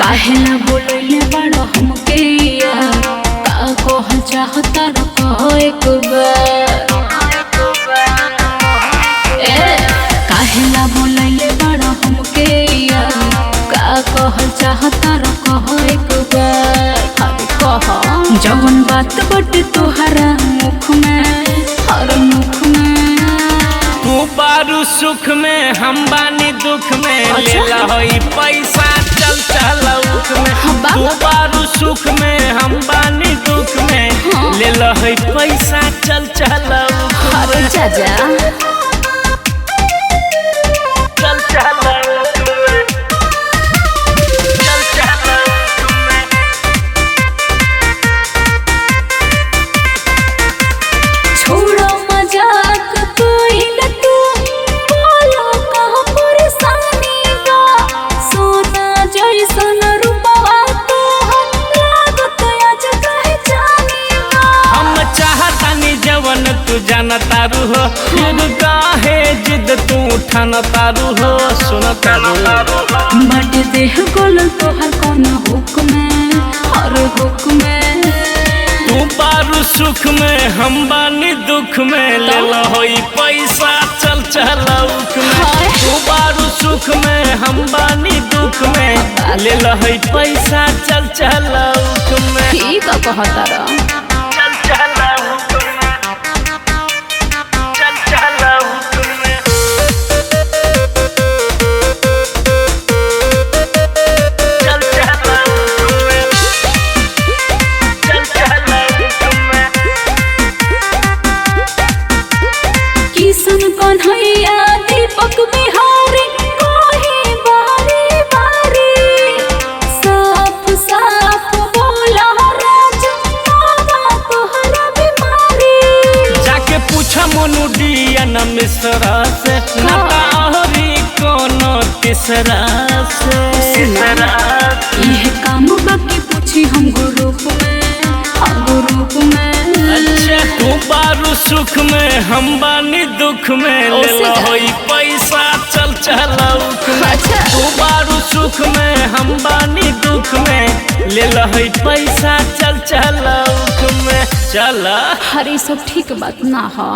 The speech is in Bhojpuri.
काहेला बोलैले बड़ हमके यार का कहल चाहता र कहो एक बार काहेला बोलैले बड़ हमके यार का कहल चाहता र कहो एक बार अरे कह जवन बात बटे तोहरा मुख में हर मुख में तू बारू सुख में हम बानी दुख में लेला होई पैसा चल चलौक में तू बारू सुख में हम बानी दुख में लेला होई पैसा चल चलौक अरे चाचा चल चलौक में चल चलौक में छोड़ो मजाक कोइल तू बोलो कहाँ परेशानी बा सोना जैसन रूपवा तोहर लागत आज काहे जानी बा हम चाहतानी जवन तू जानतारू हो फिर काहे जिद तू ठानतारू हो सुनतारू बट देह गोल तोहर कौन हुक्म हर हुक्म तू बारू सुख में हम बानी दुख में लेला होई पैसा चल चलौक में तू बारू सुख में हम बानी दुख में लेला होई पैसा चल चलौक में ठीक कहता र चल चलौक में चल चलौक में चल चलौक में चल चलौक में किसन कन्हैया दीपक बिहारी कोही बारी बारी साफ साफ बोला राज बाबा तोहरा बीमारी जाके पूछा मोनू डियन मिश्रा से नाता औरी कोनो तीसरा से यह काम बाकी पूछी हम ग्रुप में अच्छा तू बारू सुख में हम बानी दुख में लेला होई पैसा चल चलौक में अच्छा। तू बारू सुख में हम बानी दुख में लेला होई पैसा चल चलौक में चला हरी सब ठीक बात ना हो।